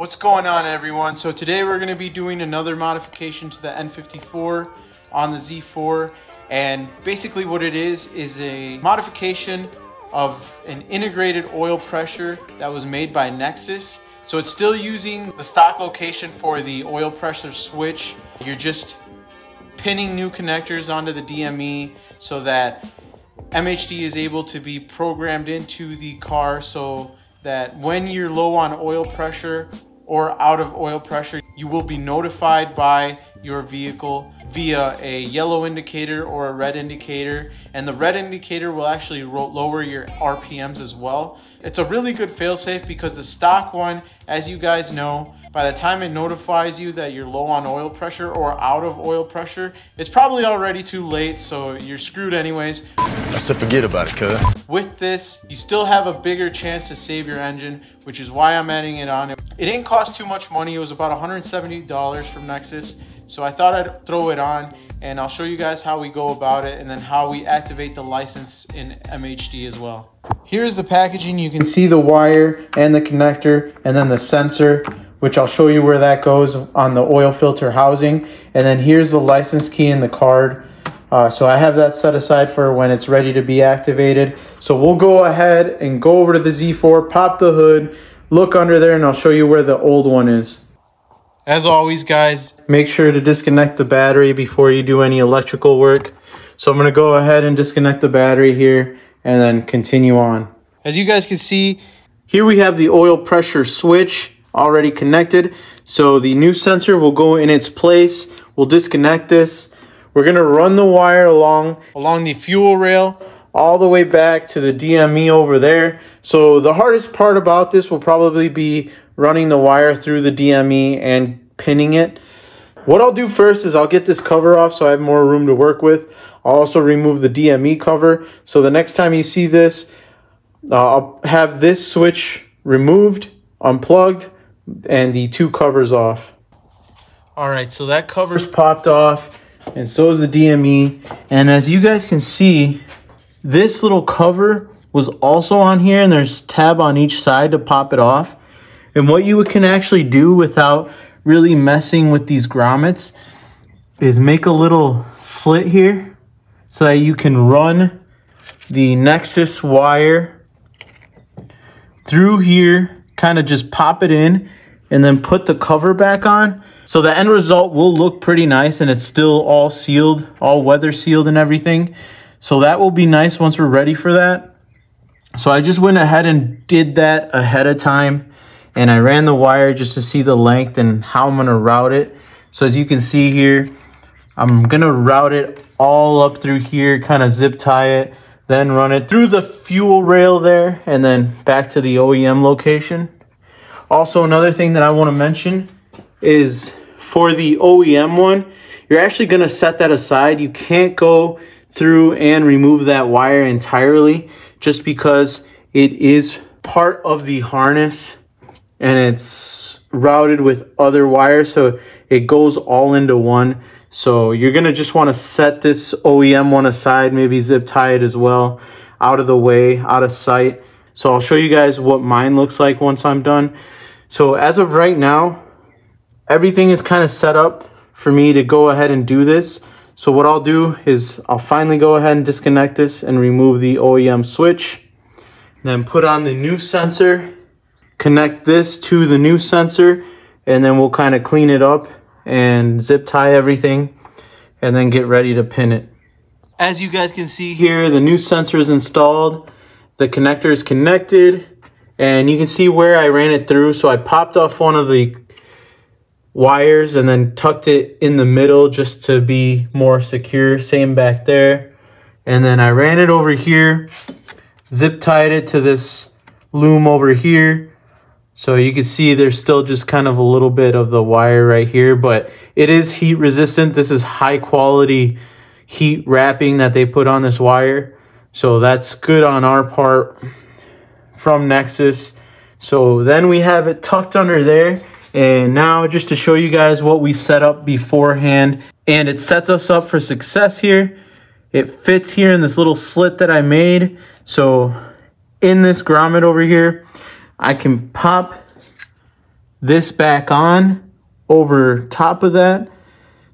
What's going on, everyone? So today we're going to be doing another modification to the N54 on the Z4, and basically what it is a modification of an integrated oil pressure that was made by Nexsys. So it's still using the stock location for the oil pressure switch. You're just pinning new connectors onto the DME so that MHD is able to be programmed into the car so that when you're low on oil pressure or out of oil pressure, you will be notified by your vehicle via a yellow indicator or a red indicator, and the red indicator will actually lower your RPMs as well. It's a really good failsafe because the stock one, as you guys know, by the time it notifies you that you're low on oil pressure or out of oil pressure, it's probably already too late, so you're screwed anyways. I said forget about it, cuz. With this, you still have a bigger chance to save your engine, which is why I'm adding it on. It didn't cost too much money. It was about $170 from Nexsys. So I thought I'd throw it on, and I'll show you guys how we go about it and then how we activate the license in MHD as well. Here's the packaging. You can see the wire and the connector and then the sensor, which I'll show you where that goes on the oil filter housing. And then here's the license key and the card. So I have that set aside for when it's ready to be activated. So we'll go ahead and go over to the Z4, pop the hood, look under there, and I'll show you where the old one is. As always, guys, make sure to disconnect the battery before you do any electrical work. So I'm going to go ahead and disconnect the battery here and then continue on. As you guys can see, here we have the oil pressure switch already connected. So the new sensor will go in its place. We'll disconnect this. We're going to run the wire along the fuel rail all the way back to the DME over there. So the hardest part about this will probably be running the wire through the DME and pinning it. What I'll do first is I'll get this cover off so I have more room to work with. I'll also remove the DME cover. So the next time you see this, I'll have this switch removed, unplugged, and the two covers off. All right, so that cover's popped off, and so is the DME. And as you guys can see, this little cover was also on here, and there's a tab on each side to pop it off. And what you can actually do without really messing with these grommets is make a little slit here so that you can run the Nexsys wire through here, kind of just pop it in, and then put the cover back on. So the end result will look pretty nice, and it's still all sealed, all weather sealed and everything. So that will be nice once we're ready for that. So I just went ahead and did that ahead of time. And I ran the wire just to see the length and how I'm going to route it. So as you can see here, I'm going to route it all up through here, kind of zip tie it, then run it through the fuel rail there, and then back to the OEM location. Also, another thing that I want to mention is for the OEM one, you're actually going to set that aside. You can't go through and remove that wire entirely just because it is part of the harness and it's routed with other wires, so it goes all into one. So you're gonna just want to set this OEM one aside, maybe zip tie it as well, out of the way, out of sight. So I'll show you guys what mine looks like once I'm done. So as of right now, everything is kind of set up for me to go ahead and do this. So what I'll do is I'll finally go ahead and disconnect this and remove the OEM switch, then put on the new sensor, connect this to the new sensor, and then we'll kind of clean it up and zip tie everything and then get ready to pin it. As you guys can see here, the new sensor is installed, the connector is connected, and you can see where I ran it through. So I popped off one of the wires and then tucked it in the middle just to be more secure. Same back there. And then I ran it over here, zip tied it to this loom over here. So you can see there's still just kind of a little bit of the wire right here, but it is heat resistant. This is high quality heat wrapping that they put on this wire. So that's good on our part from Nexsys. So then we have it tucked under there. And now just to show you guys what we set up beforehand, and it sets us up for success here. It fits here in this little slit that I made. So in this grommet over here, I can pop this back on over top of that.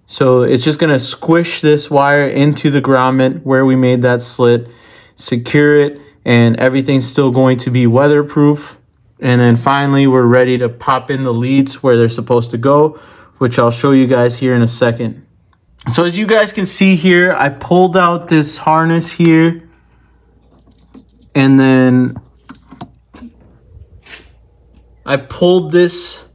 So it's just going to squish this wire into the grommet where we made that slit, secure it, and everything's still going to be weatherproof. And then finally, we're ready to pop in the leads where they're supposed to go, which I'll show you guys here in a second. So as you guys can see here, I pulled out this harness here, and then I pulled this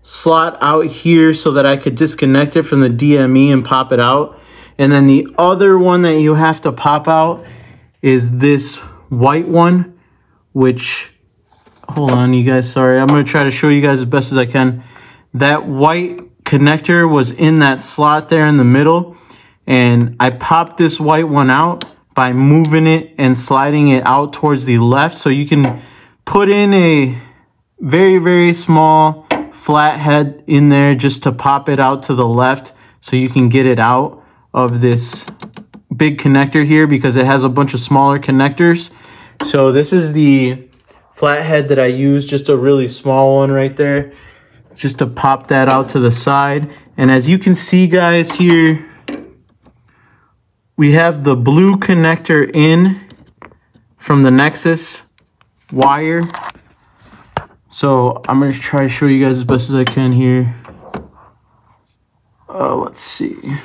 slot out here so that I could disconnect it from the DME and pop it out. And then the other one that you have to pop out is this white one, which, hold on you guys, sorry, I'm going to try to show you guys as best as I can. That white connector was in that slot there in the middle, and I popped this white one out by moving it and sliding it out towards the left. So you can put in a very, very small flat head in there just to pop it out to the left so you can get it out of this big connector here, because it has a bunch of smaller connectors. So this is the flathead that I use, just a really small one right there, just to pop that out to the side. And as you can see guys here, we have the blue connector in from the Nexsys wire. So I'm going to try to show you guys as best as I can here. Let's see.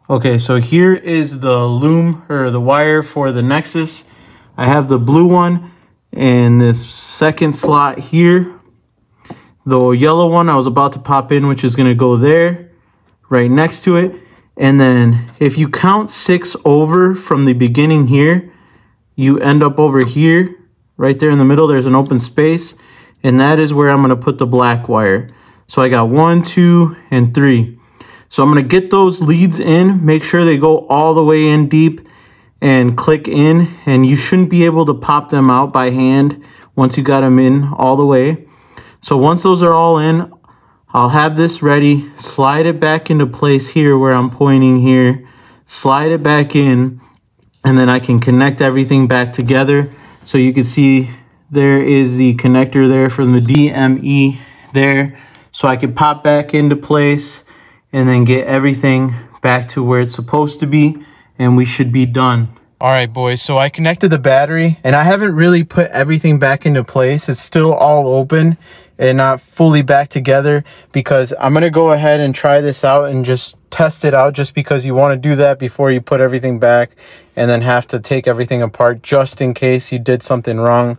Okay, so here is the loom or the wire for the Nexsys. I have the blue one in this second slot here. The yellow one I was about to pop in, which is going to go there, right next to it. And then if you count 6 over from the beginning here, you end up over here. Right there in the middle, there's an open space. And that is where I'm going to put the black wire. So I got 1, 2, and 3. So I'm going to get those leads in, make sure they go all the way in deep and click in. And you shouldn't be able to pop them out by hand once you got them in all the way. So once those are all in, I'll have this ready, slide it back into place here where I'm pointing here, slide it back in, and then I can connect everything back together. So you can see there is the connector there from the DME there. So I can pop back into place and then get everything back to where it's supposed to be, and we should be done. All right, boys, so I connected the battery, and I haven't really put everything back into place. It's still all open and not fully back together, because I'm going to go ahead and try this out and just test it out, just because you want to do that before you put everything back and then have to take everything apart just in case you did something wrong,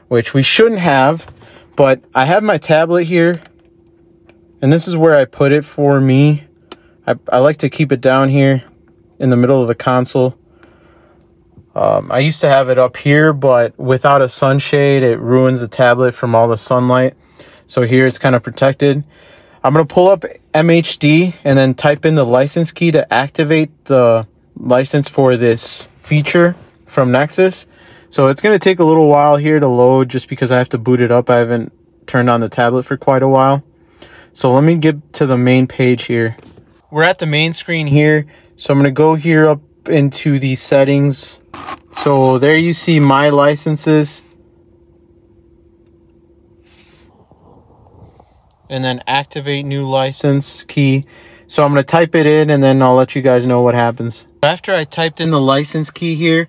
which we shouldn't have. But I have my tablet here, and this is where I put it for me. I like to keep it down here in the middle of the console. I used to have it up here, but without a sunshade, it ruins the tablet from all the sunlight. So here it's kind of protected. I'm going to pull up MHD and then type in the license key to activate the license for this feature from Nexsys. So it's going to take a little while here to load, just because I have to boot it up. I haven't turned on the tablet for quite a while. So let me get to the main page here. We're at the main screen here. So I'm going to go here up into the settings. So there you see my licenses. And then activate new license key. So I'm going to type it in, and then I'll let you guys know what happens. After I typed in the license key here,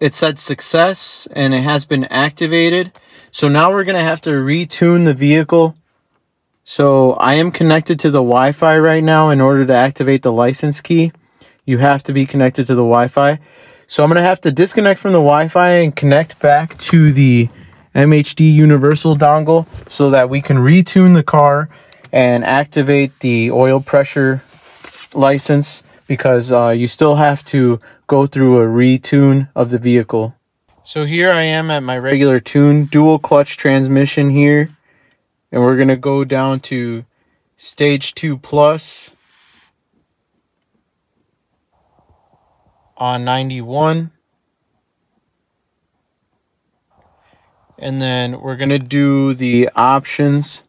it said success and it has been activated. So now we're going to have to retune the vehicle. So I am connected to the Wi-Fi right now. In order to activate the license key, you have to be connected to the Wi-Fi. So I'm going to have to disconnect from the Wi-Fi and connect back to the MHD universal dongle so that we can retune the car and activate the oil pressure license, because you still have to go through a retune of the vehicle. So here I am at my regular tune, dual clutch transmission here, and we're going to go down to stage 2 plus on 91. And then we're going to do the options.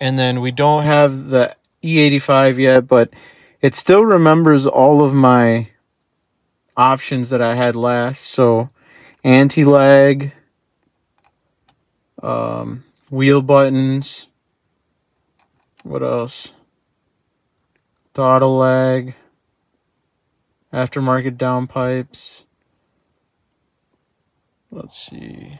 And then we don't have the E85 yet, but it still remembers all of my options that I had last. So anti-lag, Wheel buttons. What else? Throttle lag. Aftermarket downpipes. Let's see.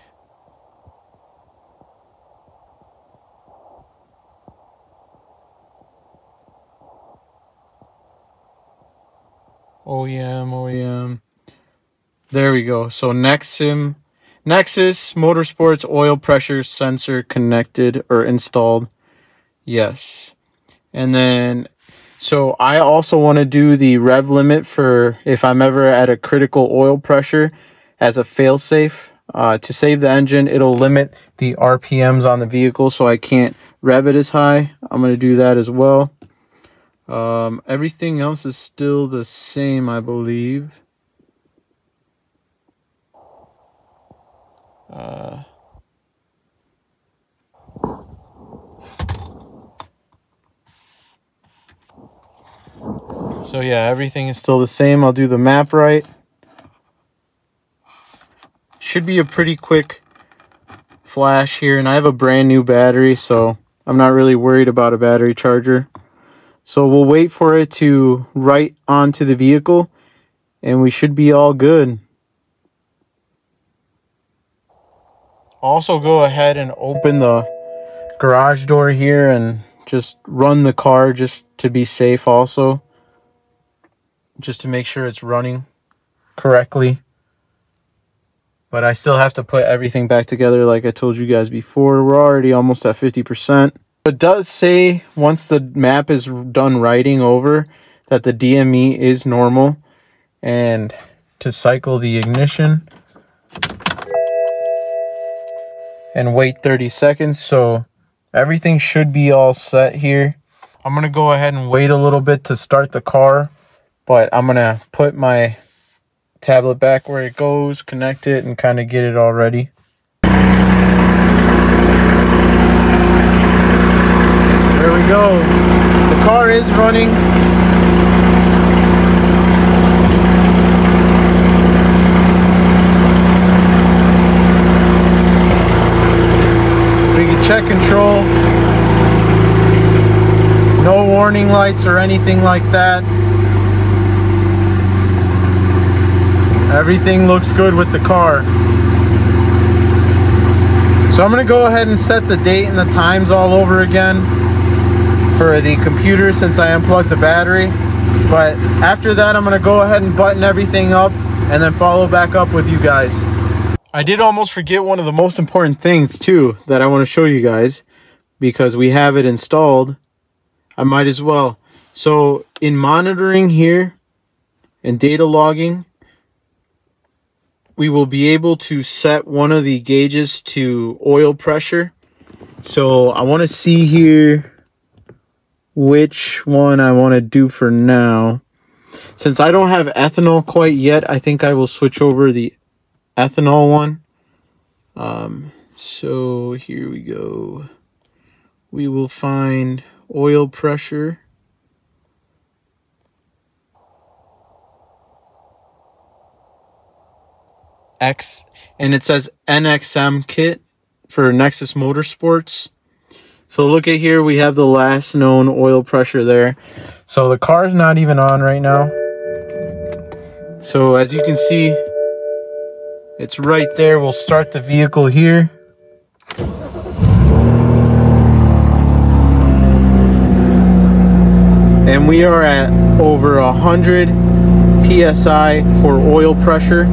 OEM. There we go. So Nexsys Motorsports oil pressure sensor connected or installed. Yes. And then, so I also want to do the rev limit for if I'm ever at a critical oil pressure as a fail-safe. To save the engine, it'll limit the RPMs on the vehicle so I can't rev it as high. I'm going to do that as well. Everything else is still the same, I believe. So yeah, everything is still the same. I'll do the map right. Should be a pretty quick flash here, and I have a brand new battery, so I'm not really worried about a battery charger. So we'll wait for it to write onto the vehicle, and we should be all good. Also go ahead and open the garage door here and just run the car just to be safe also. Just to make sure it's running correctly. But I still have to put everything back together like I told you guys before. We're already almost at 50%. It does say once the map is done writing over that the DME is normal. And to cycle the ignition and wait 30 seconds. So everything should be all set here. I'm going to go ahead and wait a little bit to start the car. But I'm going to put my tablet back where it goes, connect it, and kind of get it all ready. There we go. The car is running. We can check control. No warning lights or anything like that. Everything looks good with the car. So I'm going to go ahead and set the date and the times all over again for the computer since I unplugged the battery. But after that, I'm going to go ahead and button everything up and then follow back up with you guys. I did almost forget one of the most important things too that I want to show you guys because we have it installed. I might as well. So in monitoring here and data logging, we will be able to set one of the gauges to oil pressure. So I want to see here which one I want to do for now. Since I don't have ethanol quite yet, I think I will switch over the ethanol one. So here we go. We will find oil pressure. And it says NXM kit for Nexsys Motorsports. So look at here, we have the last known oil pressure there. So the car's not even on right now. So as you can see, it's right there. We'll start the vehicle here. And we are at over 100 PSI for oil pressure.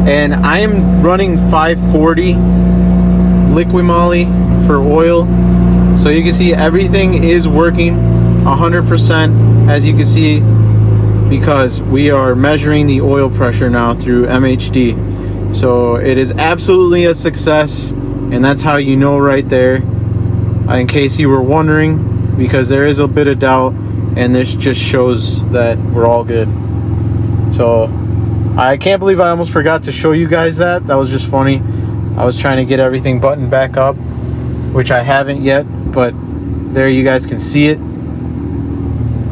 And I am running 540 liquid moly for oil. So you can see everything is working 100%, as you can see, because we are measuring the oil pressure now through MHD. So it is absolutely a success, and that's how you know right there, in case you were wondering, because there is a bit of doubt, and this just shows that we're all good. So I can't believe I almost forgot to show you guys that. That was just funny. I was trying to get everything buttoned back up, which I haven't yet, but there you guys can see it.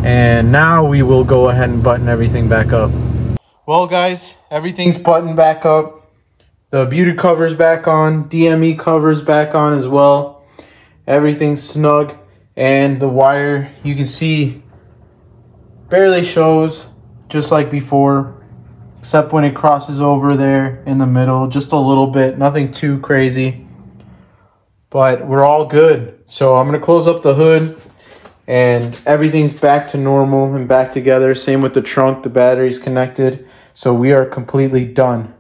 And now we will go ahead and button everything back up. Well guys, everything's buttoned back up. The beauty cover's back on, DME cover's back on as well. Everything's snug, and the wire, you can see, barely shows, just like before, except when it crosses over there in the middle, just a little bit, nothing too crazy. But we're all good. So I'm gonna close up the hood, and everything's back to normal and back together. Same with the trunk, the battery's connected. So we are completely done.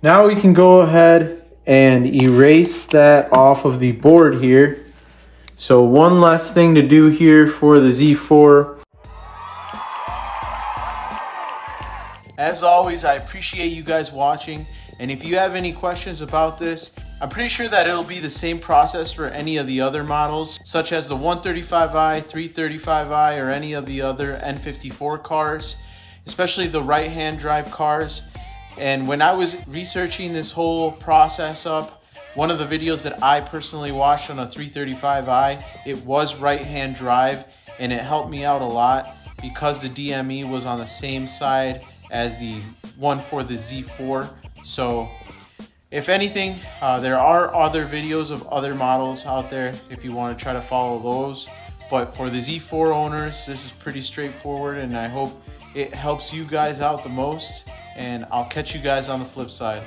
Now we can go ahead and erase that off of the board here. So one last thing to do here for the Z4. As always, I appreciate you guys watching. And if you have any questions about this, I'm pretty sure that it'll be the same process for any of the other models, such as the 135i, 335i, or any of the other N54 cars, especially the right-hand drive cars. And when I was researching this whole process up, one of the videos that I personally watched on a 335i, it was right-hand drive, and it helped me out a lot because the DME was on the same side as the one for the Z4. So if anything, there are other videos of other models out there if you want to try to follow those. But for the Z4 owners, this is pretty straightforward, and I hope it helps you guys out the most. And I'll catch you guys on the flip side.